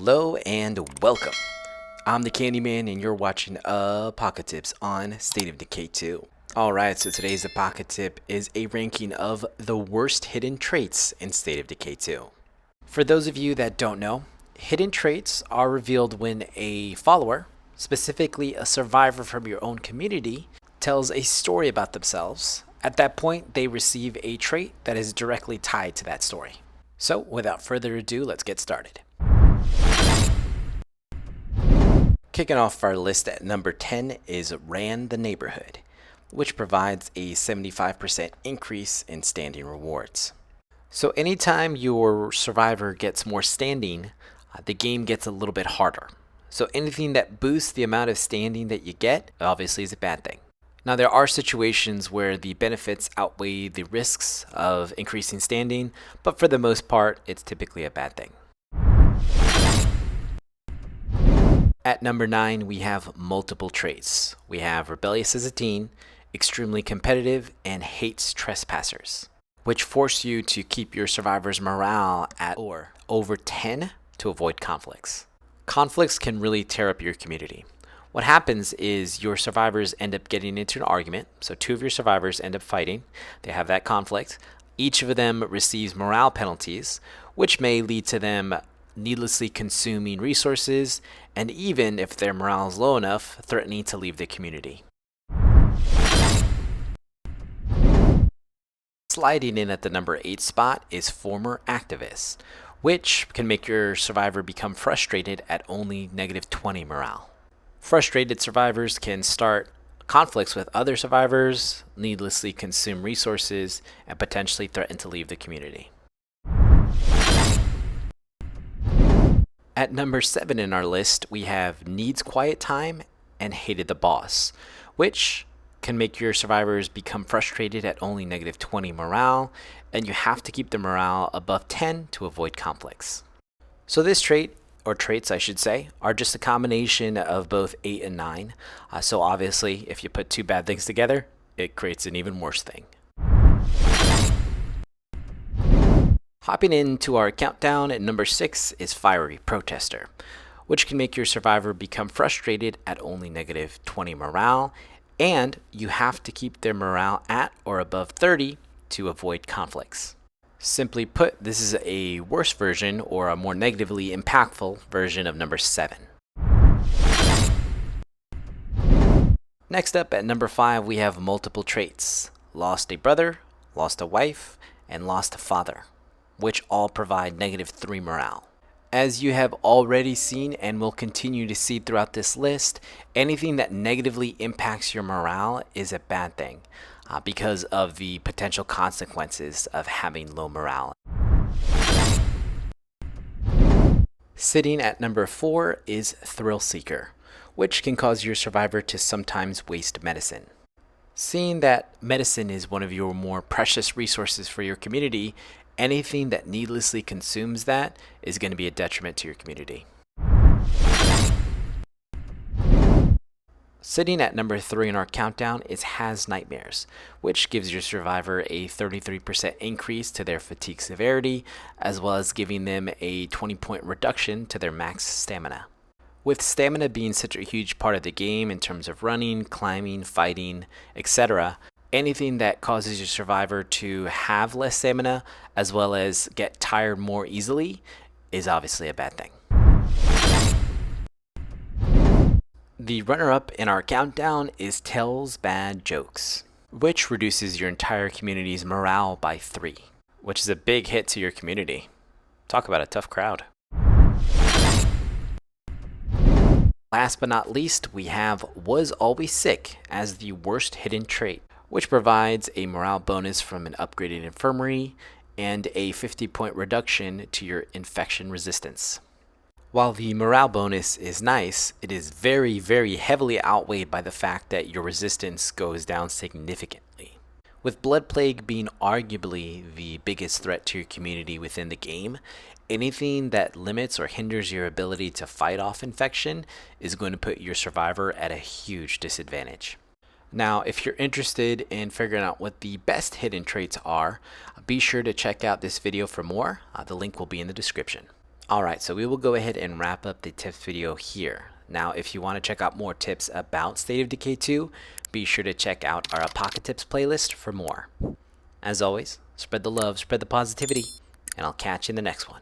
Hello and welcome. I'm the Candyman and you're watching Pocket Tips on State of Decay 2. Alright, so today's Pocket Tip is a ranking of the worst hidden traits in State of Decay 2. For those of you that don't know, hidden traits are revealed when a follower, specifically a survivor from your own community, tells a story about themselves. At that point, they receive a trait that is directly tied to that story. So, without further ado, let's get started. Kicking off our list at number 10 is Ran the Neighborhood, which provides a 75% increase in standing rewards. So anytime your survivor gets more standing, the game gets a little bit harder. So anything that boosts the amount of standing that you get obviously is a bad thing. Now there are situations where the benefits outweigh the risks of increasing standing, but for the most part, it's typically a bad thing. At number 9, we have multiple traits. We have rebellious as a teen, extremely competitive, and hates trespassers, which force you to keep your survivor's morale at or over 10 to avoid conflicts. Conflicts can really tear up your community. What happens is your survivors end up getting into an argument. So 2 of your survivors end up fighting. They have that conflict. Each of them receives morale penalties, which may lead to them needlessly consuming resources, and even if their morale is low enough, threatening to leave the community. Sliding in at the number 8 spot is Former Activist, which can make your survivor become frustrated at only -20 morale. Frustrated survivors can start conflicts with other survivors, needlessly consume resources, and potentially threaten to leave the community. At number 7 in our list, we have Needs Quiet Time and Hated the Boss, which can make your survivors become frustrated at only -20 morale, and you have to keep the morale above 10 to avoid conflicts. So this trait, or traits I should say, are just a combination of both 8 and 9. So obviously, if you put 2 bad things together, it creates an even worse thing. Hopping into our countdown at number 6 is Fiery Protester, which can make your survivor become frustrated at only -20 morale, and you have to keep their morale at or above 30 to avoid conflicts. Simply put, this is a worse version or a more negatively impactful version of number 7. Next up at number 5, we have multiple traits: Lost a brother, lost a wife, and lost a father, which all provide -3 morale. As you have already seen and will continue to see throughout this list, anything that negatively impacts your morale is a bad thing because of the potential consequences of having low morale. Sitting at number 4 is Thrill Seeker, which can cause your survivor to sometimes waste medicine. Seeing that medicine is one of your more precious resources for your community, anything that needlessly consumes that is going to be a detriment to your community. Sitting at number 3 in our countdown is Has Nightmares, which gives your survivor a 33% increase to their fatigue severity, as well as giving them a 20-point reduction to their max stamina. With stamina being such a huge part of the game in terms of running, climbing, fighting, etc., anything that causes your survivor to have less stamina, as well as get tired more easily, is obviously a bad thing. The runner-up in our countdown is Tells Bad Jokes, which reduces your entire community's morale by 3, which is a big hit to your community. Talk about a tough crowd. Last but not least, we have Was Always Sick as the worst hidden trait, which provides a morale bonus from an upgraded infirmary and a 50-point reduction to your infection resistance. While the morale bonus is nice, it is very, very heavily outweighed by the fact that your resistance goes down significantly. With Blood Plague being arguably the biggest threat to your community within the game, anything that limits or hinders your ability to fight off infection is going to put your survivor at a huge disadvantage. Now, if you're interested in figuring out what the best hidden traits are, be sure to check out this video for more. The link will be in the description. Alright, so we will go ahead and wrap up the tips video here. Now, if you want to check out more tips about State of Decay 2, be sure to check out our Pocket Tips playlist for more. As always, spread the love, spread the positivity, and I'll catch you in the next one.